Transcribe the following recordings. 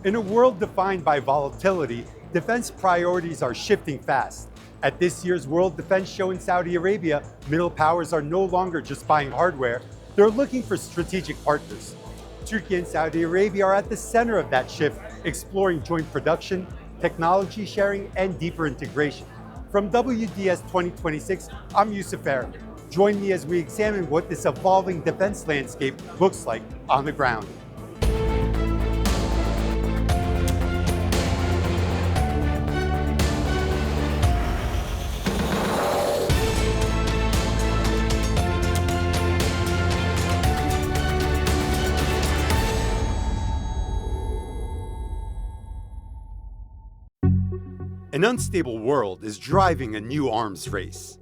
In a world defined by volatility, defense priorities are shifting fast. At this year's World Defense Show in Saudi Arabia, middle powers are no longer just buying hardware, they're looking for strategic partners. Türkiye and Saudi Arabia are at the center of that shift, exploring joint production, technology sharing, and deeper integration. From WDS 2026, I'm Yusuf Arab. Join me as we examine what this evolving defense landscape looks like on the ground. An unstable world is driving a new arms race.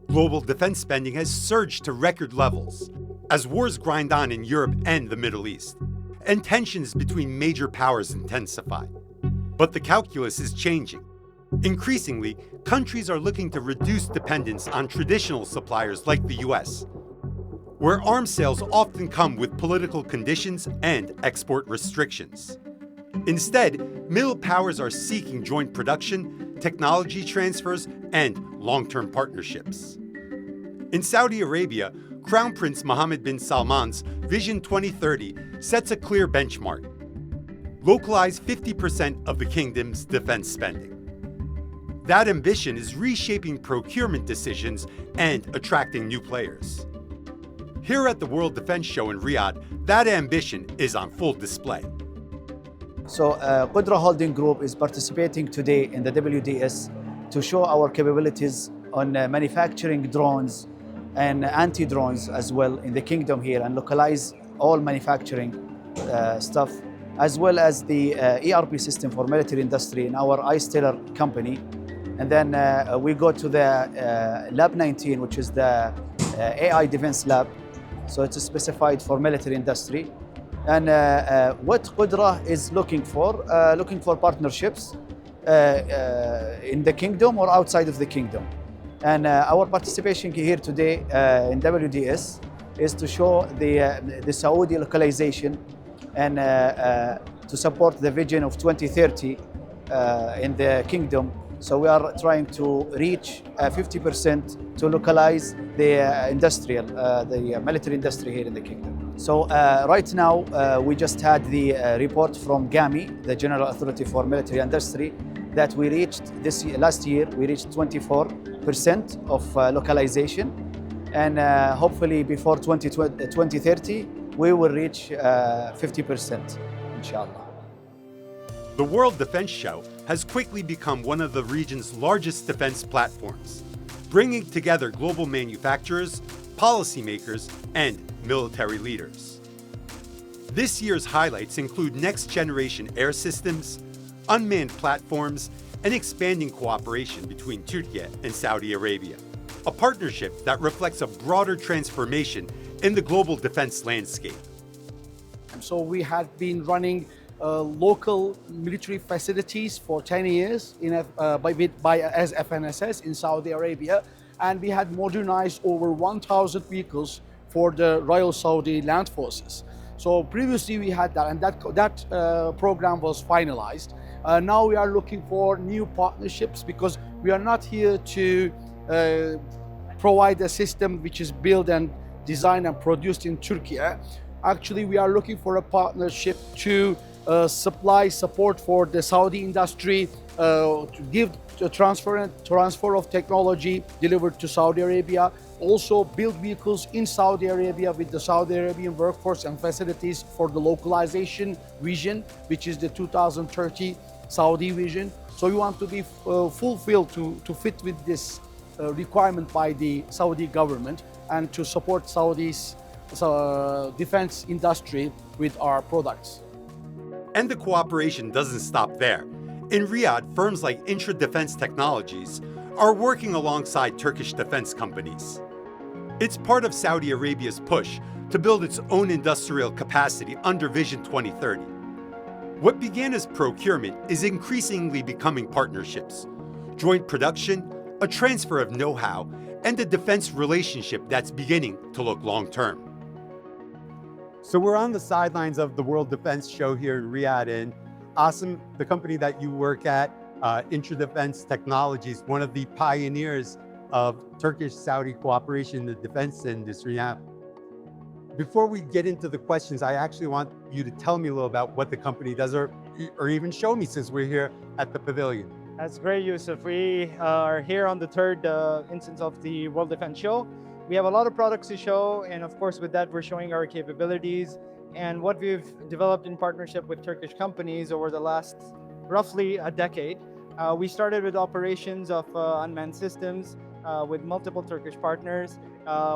Global defense spending has surged to record levels as wars grind on in Europe and the Middle East, and tensions between major powers intensify. But the calculus is changing. Increasingly, countries are looking to reduce dependence on traditional suppliers like the US, where arms sales often come with political conditions and export restrictions. Instead, middle powers are seeking joint production, technology transfers, and long-term partnerships. In Saudi Arabia, Crown Prince Mohammed bin Salman's Vision 2030 sets a clear benchmark: localize 50% of the kingdom's defense spending. That ambition is reshaping procurement decisions and attracting new players. Here at the World Defense Show in Riyadh, that ambition is on full display. So Qudra Holding Group is participating today in the WDS to show our capabilities on manufacturing drones and anti-drones as well in the kingdom here, and localize all manufacturing stuff, as well as the ERP system for military industry in our iSteller company. And then we go to the Lab 19, which is the AI Defense Lab. So it's specified for military industry. And what Qudra is looking for partnerships in the kingdom or outside of the kingdom. And our participation here today in WDS is to show the Saudi localization and to support the vision of 2030 in the kingdom. So we are trying to reach 50% to localize the the military industry here in the kingdom. So right now, we just had the report from GAMI, the General Authority for Military Industry, that we reached last year, we reached 24% of localization. And hopefully before 2030, we will reach 50%, inshallah. The World Defense Show has quickly become one of the region's largest defense platforms, bringing together global manufacturers, policymakers, and military leaders. This year's highlights include next-generation air systems, unmanned platforms, and expanding cooperation between Türkiye and Saudi Arabia, a partnership that reflects a broader transformation in the global defense landscape. So we had been running local military facilities for 10 years as FNSS in Saudi Arabia, and we had modernized over 1,000 vehicles for the Royal Saudi Land Forces. So previously we had that, and that program was finalized. Now we are looking for new partnerships, because we are not here to provide a system which is built and designed and produced in Türkiye. Actually, we are looking for a partnership to supply support for the Saudi industry, to give the transfer of technology delivered to Saudi Arabia, also build vehicles in Saudi Arabia with the Saudi Arabian workforce and facilities for the localization vision, which is the 2030 Saudi vision. So we want to be fulfilled to fit with this requirement by the Saudi government, and to support Saudi's defense industry with our products. And the cooperation doesn't stop there. In Riyadh, firms like Intra Defense Technologies are working alongside Turkish defense companies. It's part of Saudi Arabia's push to build its own industrial capacity under Vision 2030. What began as procurement is increasingly becoming partnerships, joint production, a transfer of know-how, and a defense relationship that's beginning to look long-term. So we're on the sidelines of the World Defense Show here in Riyadh, and Awesome. The company that you work at, Defense Technologies, one of the pioneers of Turkish-Saudi cooperation in the defense industry. Now, before we get into the questions, I actually want you to tell me a little about what the company does, or even show me, since we're here at the pavilion. That's great, Yusuf. We are here on the third instance of the World Defense Show. We have a lot of products to show, and of course with that we're showing our capabilities and what we've developed in partnership with Turkish companies over the last roughly a decade. We started with operations of unmanned systems with multiple Turkish partners.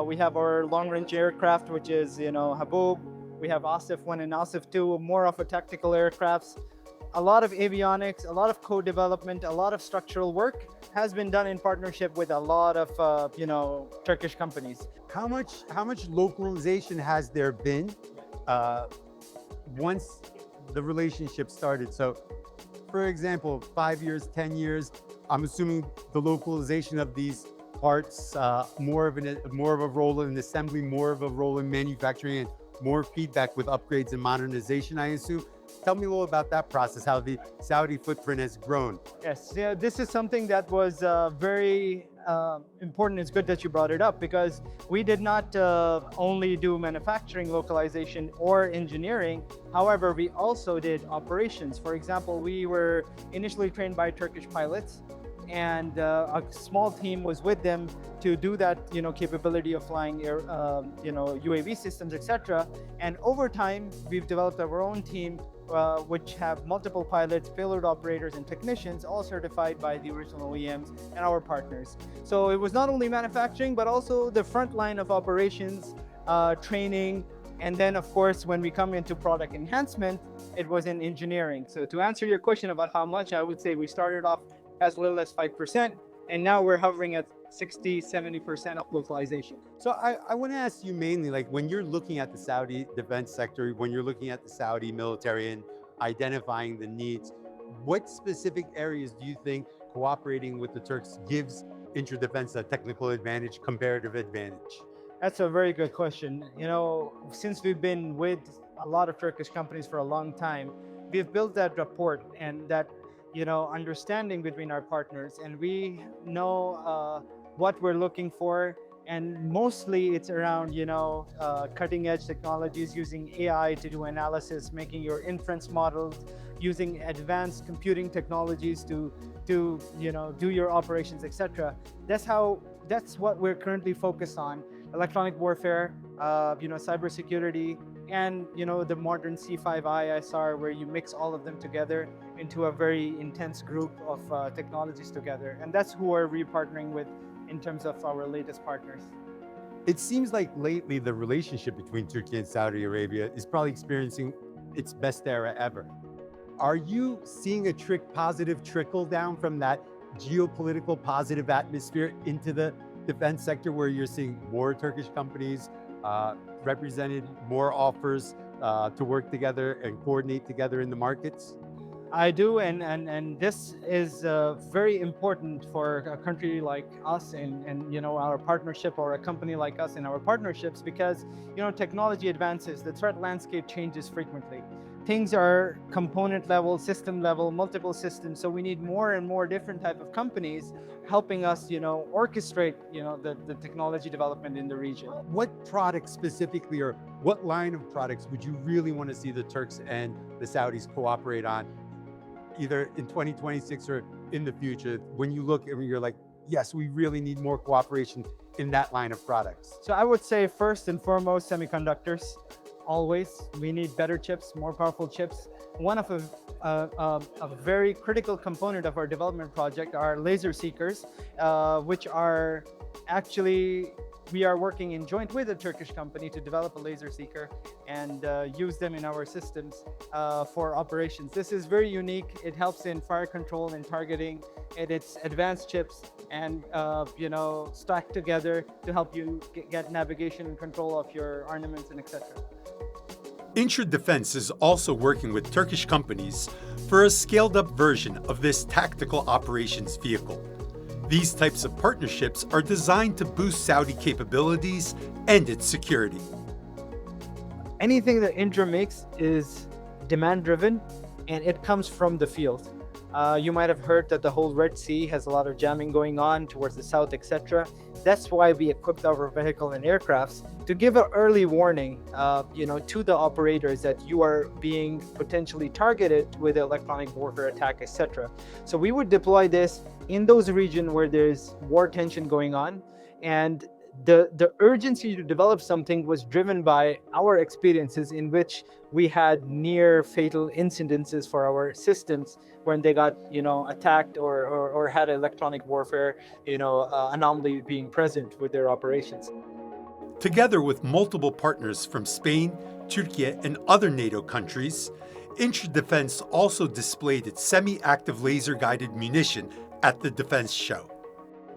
We have our long-range aircraft, which is, Habub. We have Asif 1 and Asif 2, more of a tactical aircrafts. A lot of avionics, a lot of co-development, a lot of structural work has been done in partnership with a lot of, Turkish companies. How much localization has there been once the relationship started? So, for example, 5 years, 10 years, I'm assuming the localization of these parts, more of a role in assembly, more of a role in manufacturing, and more feedback with upgrades and modernization, I assume. Tell me a little about that process, how the Saudi footprint has grown. Yes, yeah, this is something that was very important. It's good that you brought it up, because we did not only do manufacturing localization or engineering. However, we also did operations. For example, we were initially trained by Turkish pilots, and a small team was with them to do that, capability of flying air, UAV systems, etc. And over time, we've developed our own team, which have multiple pilots, payload operators, and technicians, all certified by the original OEMs and our partners. So it was not only manufacturing, but also the front line of operations, training, and then of course, when we come into product enhancement, it was in engineering. So to answer your question about how much, I would say we started off as little as 5%, and now we're hovering at 60-70% of localization. So I want to ask you mainly, like, when you're looking at the Saudi defense sector, when you're looking at the Saudi military and identifying the needs, what specific areas do you think cooperating with the Turks gives Interdefense a technical advantage, comparative advantage? That's a very good question. Since we've been with a lot of Turkish companies for a long time, we've built that rapport and that understanding between our partners, and we know what we're looking for, and mostly it's around cutting edge technologies, using AI to do analysis, making your inference models, using advanced computing technologies to do your operations, etc. That's what we're currently focused on: electronic warfare, cybersecurity, and the modern C5 ISR, where you mix all of them together into a very intense group of technologies together. And that's who we're partnering with in terms of our latest partners. It seems like lately the relationship between Turkey and Saudi Arabia is probably experiencing its best era ever. Are you seeing a positive trickle down from that geopolitical positive atmosphere into the defense sector, where you're seeing more Turkish companies represented, more offers to work together and coordinate together in the markets? I do, and this is very important for a country like us and our partnership, or a company like us and our partnerships, because technology advances, the threat landscape changes frequently. Things are component level, system level, multiple systems, so we need more and more different type of companies helping us orchestrate the technology development in the region. What products specifically, or what line of products would you really want to see the Turks and the Saudis cooperate on, either in 2026 or in the future, when you look and you're like, yes, we really need more cooperation in that line of products? So I would say first and foremost, semiconductors. Always, we need better chips, more powerful chips. One of a very critical component of our development project are laser seekers, which are actually, we are working in joint with a Turkish company to develop a laser seeker and use them in our systems for operations. This is very unique. It helps in fire control and targeting, and it's advanced chips and stacked together to help you get navigation and control of your armaments and etc. Interdefense is also working with Turkish companies for a scaled-up version of this tactical operations vehicle. These types of partnerships are designed to boost Saudi capabilities and its security. Anything that Inter makes is demand-driven and it comes from the field. You might have heard that the whole Red Sea has a lot of jamming going on towards the south, etc. That's why we equipped our vehicle and aircrafts to give an early warning, to the operators that you are being potentially targeted with electronic warfare attack, etc. So we would deploy this in those regions where there's war tension going on, and the urgency to develop something was driven by our experiences in which we had near fatal incidences for our systems when they got attacked or had electronic warfare anomaly being present with their operations. Together with multiple partners from Spain, Türkiye, and other NATO countries, Interdefense also displayed its semi-active laser-guided munition at the defense show.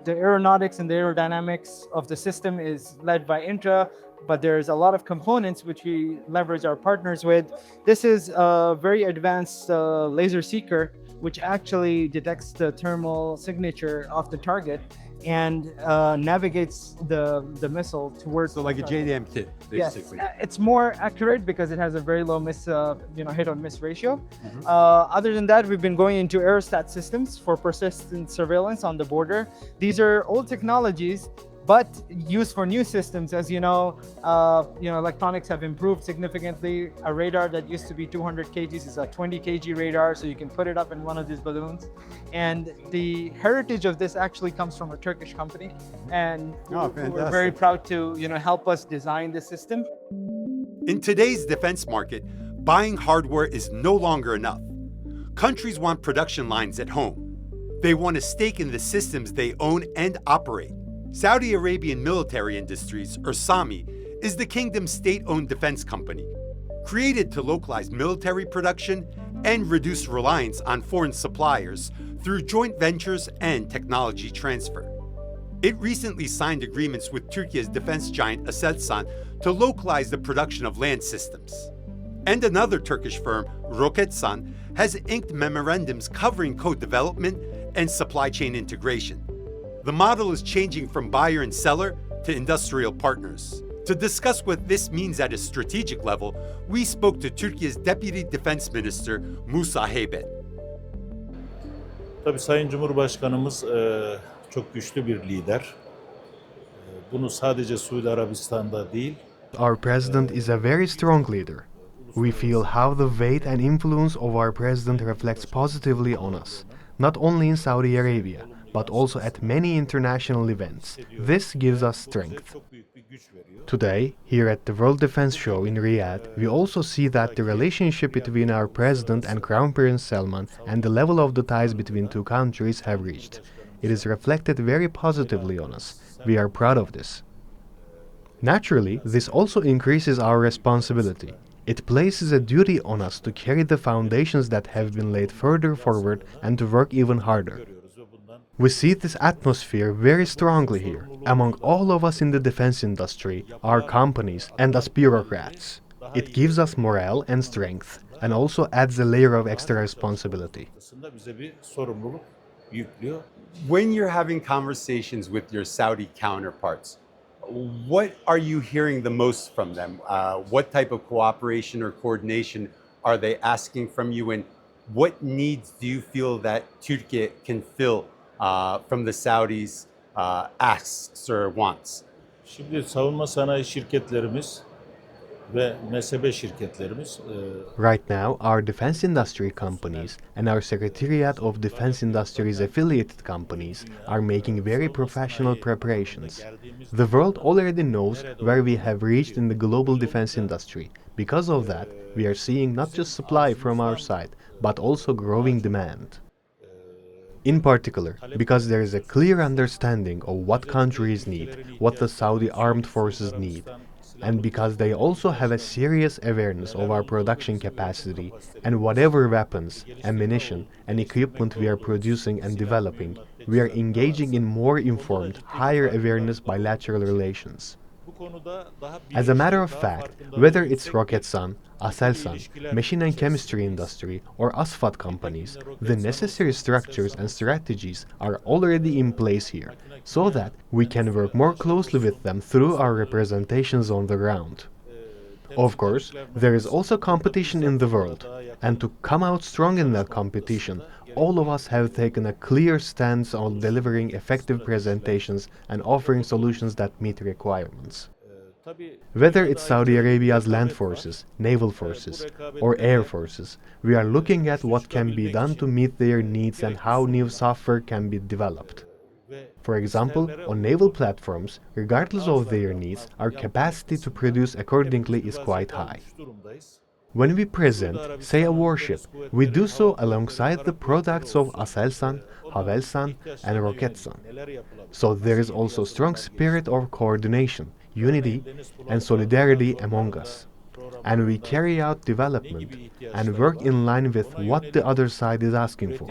The aeronautics and the aerodynamics of the system is led by Intra, but there's a lot of components which we leverage our partners with. This is a very advanced laser seeker, which actually detects the thermal signature of the target and navigates the missile towards. So like a JDAM kit, basically. Yes, it's more accurate because it has a very low miss, hit or miss ratio. Other than that, we've been going into aerostat systems for persistent surveillance on the border. These are old technologies, but used for new systems. As electronics have improved significantly. A radar that used to be 200 kgs is a 20 kg radar, so you can put it up in one of these balloons. And the heritage of this actually comes from a Turkish company, and we're very proud to help us design this system. In today's defense market, buying hardware is no longer enough. Countries want production lines at home. They want a stake in the systems they own and operate. Saudi Arabian Military Industries, or SAMI, is the kingdom's state-owned defense company, created to localize military production and reduce reliance on foreign suppliers through joint ventures and technology transfer. It recently signed agreements with Türkiye's defense giant Aselsan to localize the production of land systems. And another Turkish firm, Roketsan, has inked memorandums covering code development and supply chain integration. The model is changing from buyer and seller to industrial partners. To discuss what this means at a strategic level, we spoke to Türkiye's Deputy Defense Minister Musa Heybet. Tabii Sayın Cumhurbaşkanımız çok güçlü bir lider. Bunu sadece Suudi Arabistan'da değil. Our president is a very strong leader. We feel how the weight and influence of our president reflects positively on us, not only in Saudi Arabia, but also at many international events. This gives us strength. Today, here at the World Defense Show in Riyadh, we also see that the relationship between our president and Crown Prince Salman and the level of the ties between two countries have reached. It is reflected very positively on us. We are proud of this. Naturally, this also increases our responsibility. It places a duty on us to carry the foundations that have been laid further forward and to work even harder. We see this atmosphere very strongly here, among all of us in the defense industry, our companies, and us bureaucrats. It gives us morale and strength, and also adds a layer of extra responsibility. When you're having conversations with your Saudi counterparts, what are you hearing the most from them? What type of cooperation or coordination are they asking from you, and what needs do you feel that Türkiye can fill from the Saudis' asks or wants? Şimdi savunma sanayi şirketlerimiz ve mezhebe şirketlerimiz. Right now, our defense industry companies and our Secretariat of Defense Industries affiliated companies are making very professional preparations. The world already knows where we have reached in the global defense industry. Because of that, we are seeing not just supply from our side, but also growing demand. In particular, because there is a clear understanding of what countries need, what the Saudi armed forces need, and because they also have a serious awareness of our production capacity and whatever weapons, ammunition, and equipment we are producing and developing, we are engaging in more informed, higher awareness bilateral relations. As a matter of fact, whether it's Roketsan, Aselsan, machine and chemistry industry, or ASFAT companies, the necessary structures and strategies are already in place here, so that we can work more closely with them through our representations on the ground. Of course, there is also competition in the world, and to come out strong in that competition, all of us have taken a clear stance on delivering effective presentations and offering solutions that meet requirements. Whether it's Saudi Arabia's land forces, naval forces, or air forces, we are looking at what can be done to meet their needs and how new software can be developed. For example, on naval platforms, regardless of their needs, our capacity to produce accordingly is quite high. When we present, say, a warship, we do so alongside the products of Aselsan, Havelsan, and Roketsan. So there is also strong spirit of coordination, unity, and solidarity among us. And we carry out development and work in line with what the other side is asking for.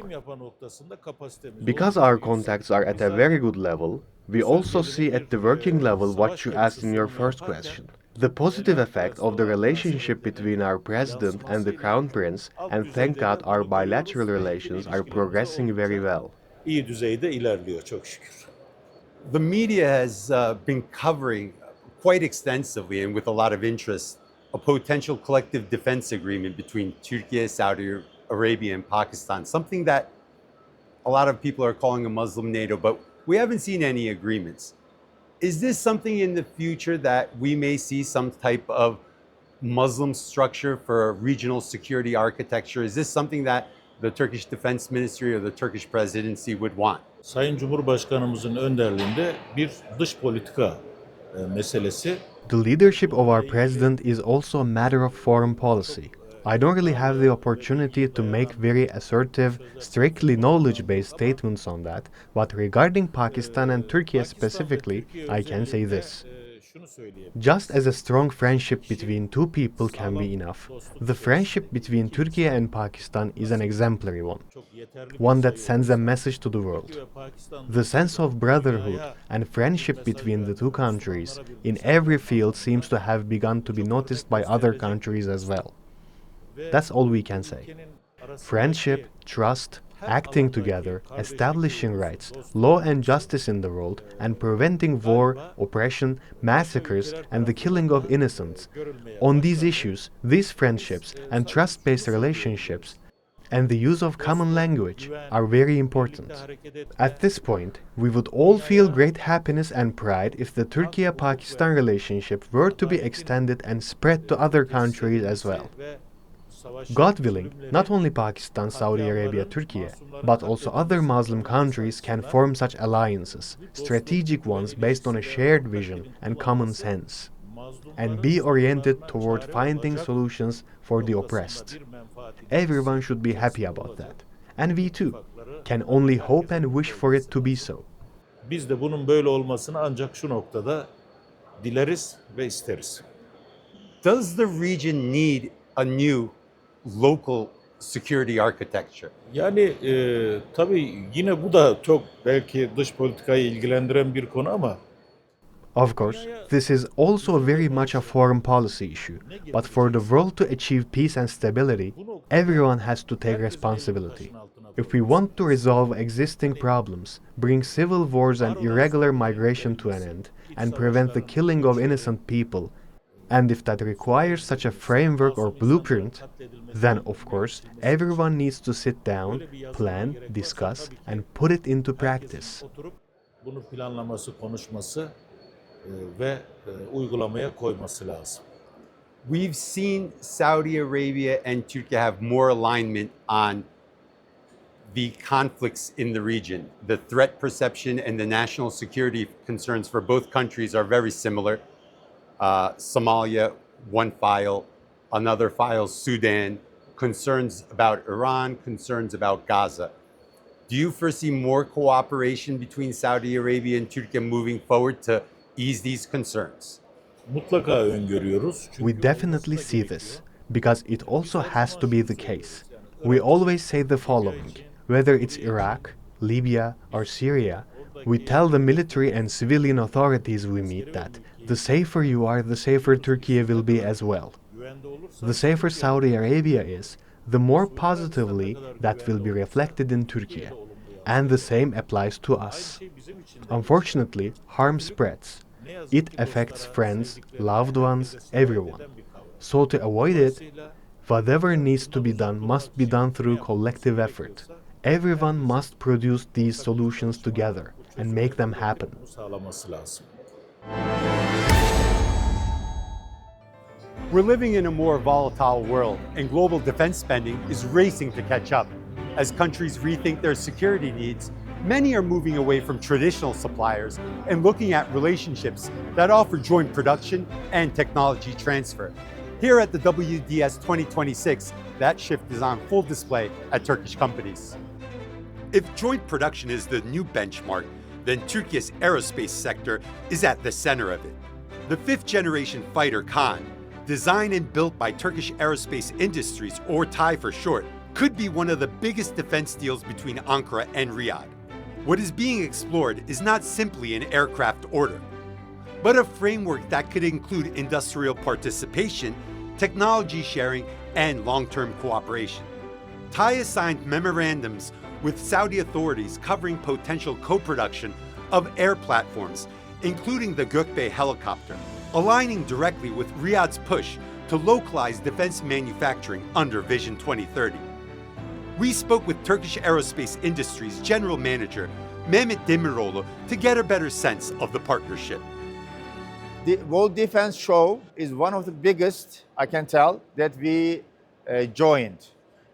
Because our contacts are at a very good level, we also see at the working level what you asked in your first question. The positive effect of the relationship between our president and the crown prince, and thank God our bilateral relations are progressing very well. İyi düzeyde ilerliyor çok şükür. The media has been covering quite extensively and with a lot of interest a potential collective defense agreement between Türkiye, Saudi Arabia, and Pakistan, something that a lot of people are calling a Muslim NATO, but we haven't seen any agreements. Is this something in the future that we may see some type of Muslim structure for a regional security architecture? Is this something that the Turkish Defense Ministry or the Turkish presidency would want? Sayın Cumhurbaşkanımızın önderliğinde bir dış politika meselesi. The leadership of our president is also a matter of foreign policy. I don't really have the opportunity to make very assertive, strictly knowledge-based statements on that, but regarding Pakistan and Turkey specifically, I can say this. Just as a strong friendship between two people can be enough, the friendship between Turkey and Pakistan is an exemplary one that sends a message to the world. The sense of brotherhood and friendship between the two countries in every field seems to have begun to be noticed by other countries as well. That's all we can say. Friendship, trust, acting together, establishing rights, law and justice in the world, and preventing war, oppression, massacres, and the killing of innocents. On these issues, these friendships and trust-based relationships and the use of common language are very important. At this point, we would all feel great happiness and pride if the Turkey-Pakistan relationship were to be extended and spread to other countries as well. God willing, not only Pakistan, Saudi Arabia, Turkey, but also other Muslim countries can form such alliances, strategic ones based on a shared vision and common sense, and be oriented toward finding solutions for the oppressed. Everyone should be happy about that. And we too can only hope and wish for it to be so. Biz de bunun böyle olmasını ancak şu noktada dileriz ve isteriz. Does the region need a new local security architecture? Yani tabii yine bu da çok belki dış politikayı ilgilendiren bir konu ama of course, this is also very much a foreign policy issue, but for the world to achieve peace and stability, everyone has to take responsibility. If we want to resolve existing problems, bring civil wars and irregular migration to an end, and prevent the killing of innocent people, and if that requires such a framework or blueprint, then of course everyone needs to sit down, plan, discuss, and put it into practice. Bunu planlaması, konuşması ve uygulamaya koyması lazım. We've seen Saudi Arabia and Turkey have more alignment on the conflicts in the region. The threat perception and the national security concerns for both countries are very similar. Somalia, one file, another file, Sudan, concerns about Iran, concerns about Gaza. Do you foresee more cooperation between Saudi Arabia and Turkey moving forward to ease these concerns? Mutlaka öngörüyoruz. We definitely see this, because it also has to be the case. We always say the following: whether it's Iraq, Libya, or Syria, we tell the military and civilian authorities we meet that the safer you are, the safer Turkey will be as well. The safer Saudi Arabia is, the more positively that will be reflected in Turkey. And the same applies to us. Unfortunately, harm spreads. It affects friends, loved ones, everyone. So to avoid it, whatever needs to be done must be done through collective effort. Everyone must produce these solutions together and make them happen. Sağlaması lazım. We're living in a more volatile world, and global defense spending is racing to catch up. As countries rethink their security needs, many are moving away from traditional suppliers and looking at relationships that offer joint production and technology transfer. Here at the WDS 2026, that shift is on full display at Turkish companies. If joint production is the new benchmark, then Türkiye's aerospace sector is at the center of it. The fifth generation fighter Kaan, designed and built by Turkish Aerospace Industries, or TAI for short, could be one of the biggest defense deals between Ankara and Riyadh. What is being explored is not simply an aircraft order, but a framework that could include industrial participation, technology sharing, and long-term cooperation. TAI has signed memorandums with Saudi authorities covering potential co-production of air platforms, including the Gökbey helicopter, aligning directly with Riyadh's push to localize defense manufacturing under Vision 2030. We spoke with Turkish Aerospace Industries General Manager Mehmet Demiroğlu to get a better sense of the partnership. The World Defense Show is one of the biggest, I can tell, that we joined.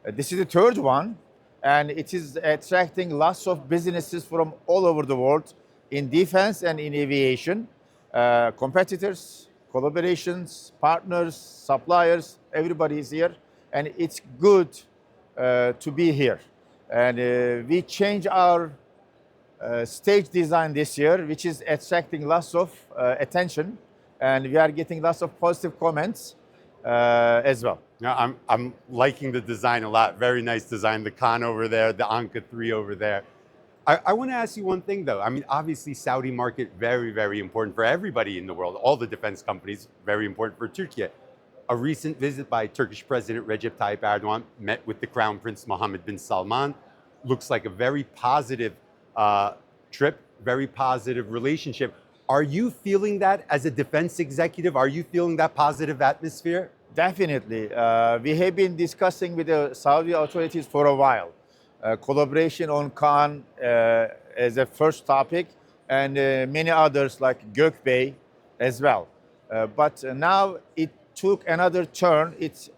This is the third one, and it is attracting lots of businesses from all over the world in defense and in aviation. Competitors, collaborations, partners, suppliers, everybody is here, and it's good to be here. And we changed our stage design this year, which is attracting lots of attention, and we are getting lots of positive comments as well. Now, I'm liking the design a lot. Very nice design. The Kaan over there, the Anka 3 over there. I want to ask you one thing, though. I mean, obviously, Saudi market, very, very important for everybody in the world. All the defense companies, very important for Türkiye. A recent visit by Turkish President Recep Tayyip Erdogan met with the Crown Prince Mohammed bin Salman. Looks like a very positive trip, very positive relationship. Are you feeling that as a defense executive? Are you feeling that positive atmosphere? Definitely. We have been discussing with the Saudi authorities for a while. Collaboration on Kaan as a first topic, and many others like Gökbey as well. But now it took another turn. It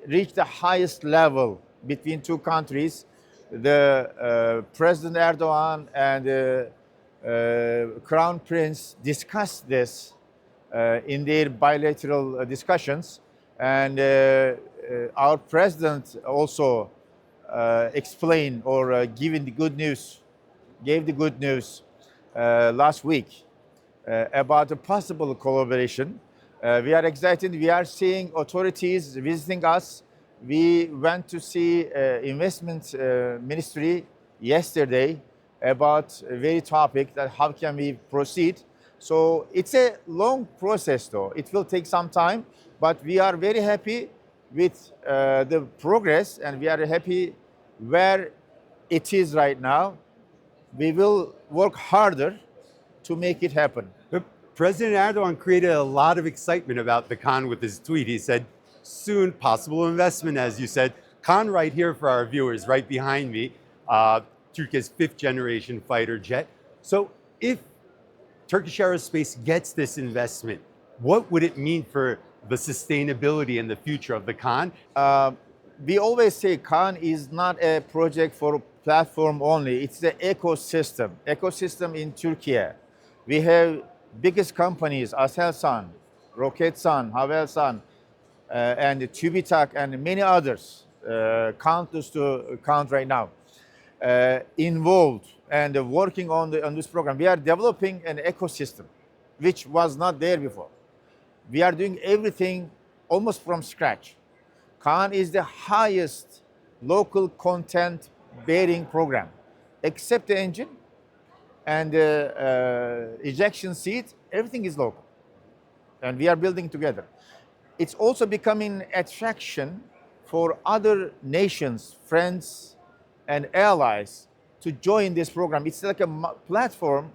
reached the highest level between two countries. The President Erdogan and the Crown Prince discussed this in their bilateral discussions, and our president also explained or gave the good news last week about a possible collaboration. We are excited. We are seeing authorities visiting us. We went to see investment ministry yesterday about a very topic that how can we proceed. So it's a long process though. It will take some time, but we are very happy with the progress, and we are happy where it is right now. We will work harder to make it happen. President Erdogan created a lot of excitement about the Kaan with his tweet. He said, soon possible investment, as you said. Kaan right here for our viewers, right behind me, Turkey's fifth generation fighter jet. So if Turkish Aerospace gets this investment, what would it mean for the sustainability and the future of the Kaan? We always say Kaan is not a project for platform only. It's the ecosystem. Ecosystem in Türkiye. We have biggest companies, Aselsan, Roketsan, Havelsan, and TÜBİTAK, and many others, countless to count right now, involved and working on this program. We are developing an ecosystem which was not there before. We are doing everything almost from scratch. Kaan is the highest local content bearing program, except the engine and the ejection seat, everything is local. And we are building together. It's also becoming attraction for other nations, friends, and allies to join this program. It's like a platform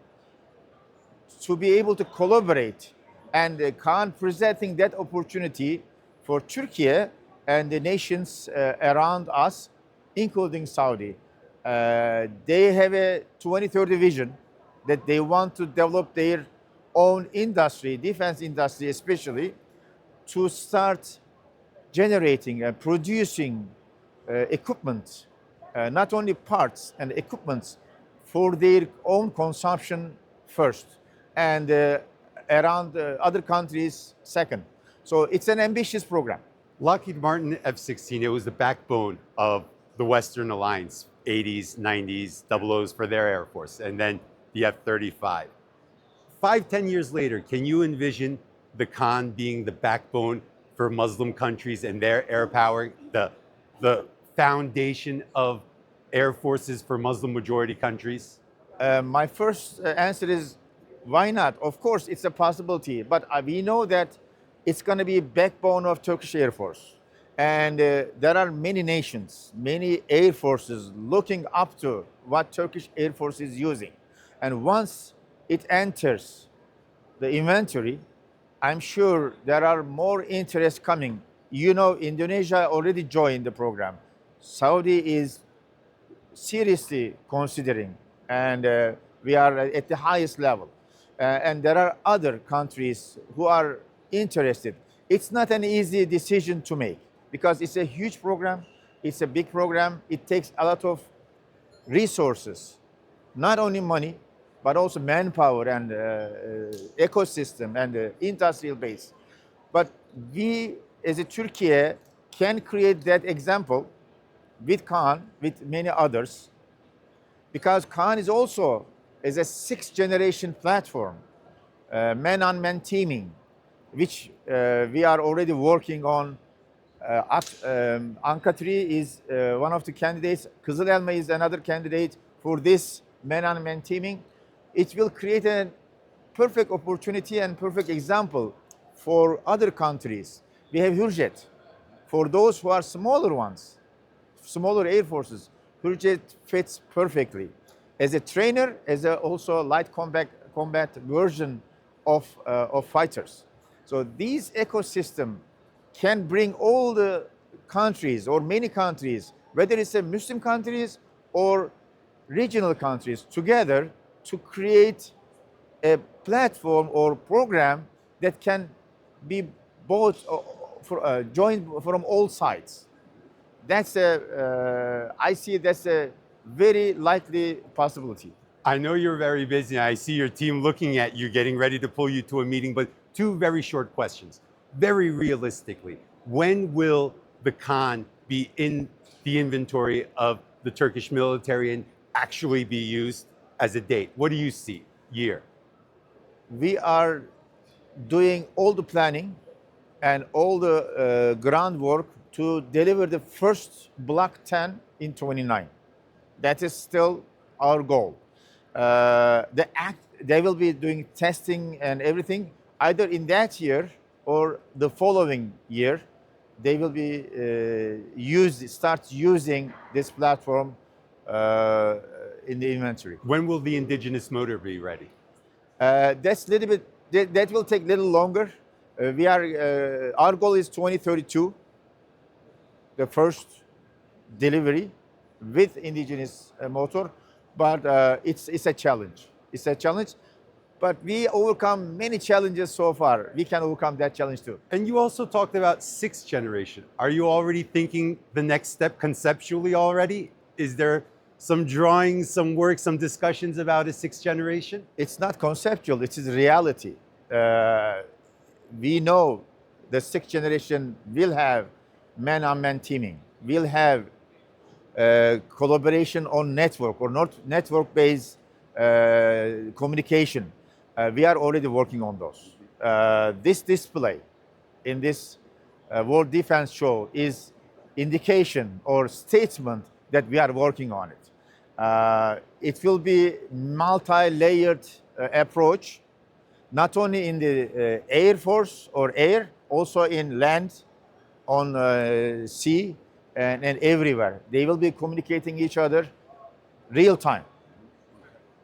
to be able to collaborate, and Kaan presenting that opportunity for Türkiye and the nations around us, including Saudi. They have a 2030 vision that they want to develop their own industry, defense industry especially, to start generating and producing equipment, not only parts and equipment for their own consumption first, and around other countries second. So it's an ambitious program. Lockheed Martin F-16, it was the backbone of the Western Alliance, 80s, 90s, double O's for their Air Force, and then the F-35. 5-10 years later, can you envision the Kaan being the backbone for Muslim countries and their air power, the foundation of air forces for Muslim majority countries? My first answer is why not? Of course, it's a possibility, but we know that it's going to be backbone of Turkish Air Force. And there are many nations, many air forces looking up to what Turkish Air Force is using. And once it enters the inventory, I'm sure there are more interest coming. You know, Indonesia already joined the program. Saudi is seriously considering, and we are at the highest level. And there are other countries who are interested. It's not an easy decision to make because it's a huge program, it's a big program, it takes a lot of resources, not only money, but also manpower and ecosystem and industrial base. But we, as a Türkiye, can create that example with Kaan, with many others, because Kaan is also as a sixth generation platform, man-on-man teaming, which we are already working on. Anka 3 is one of the candidates. Kızıl Elma is another candidate for this man-on-man teaming. It will create a perfect opportunity and perfect example for other countries. We have Hürjet. For those who are smaller ones, smaller air forces, Hürjet fits perfectly. As a trainer, as a also light combat version of fighters. So these ecosystem can bring all the countries or many countries, whether it's a Muslim countries or regional countries, together to create a platform or program that can be both joined from all sides. That's I see that's a very likely possibility. I know you're very busy. I see your team looking at you, getting ready to pull you to a meeting, but two very short questions. Very realistically, when will the Kaan be in the inventory of the Turkish military and actually be used as a date? What do you see? Year? We are doing all the planning and all the groundwork to deliver the first Block 10 in 29. That is still our goal. They will be doing testing and everything either in that year or the following year. They will be start using this platform in the inventory. When will the indigenous motor be ready? That's little bit. That will take a little longer. Our goal is 2032. The first delivery with indigenous motor, but it's a challenge. It's a challenge, but we overcome many challenges so far. We can overcome that challenge too. And you also talked about sixth generation. Are you already thinking the next step conceptually already? Is there some drawings, some work, some discussions about a sixth generation? It's not conceptual, it is reality. We know the sixth generation will have man-on-man teaming, will have collaboration on network or not network-based communication. We are already working on those. This display in this World Defense Show is indication or statement that we are working on it. It will be multi-layered approach, not only in the Air Force or air, also in land, on sea, and everywhere. They will be communicating each other real time.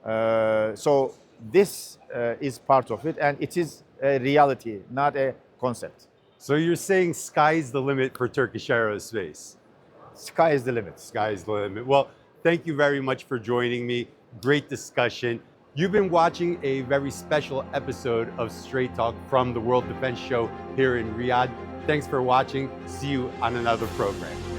So this is part of it, and it is a reality, not a concept. So you're saying sky's the limit for Turkish aerospace? Sky is the limit. Sky's the limit. Well, thank you very much for joining me. Great discussion. You've been watching a very special episode of Straight Talk from the World Defense Show here in Riyadh. Thanks for watching. See you on another program.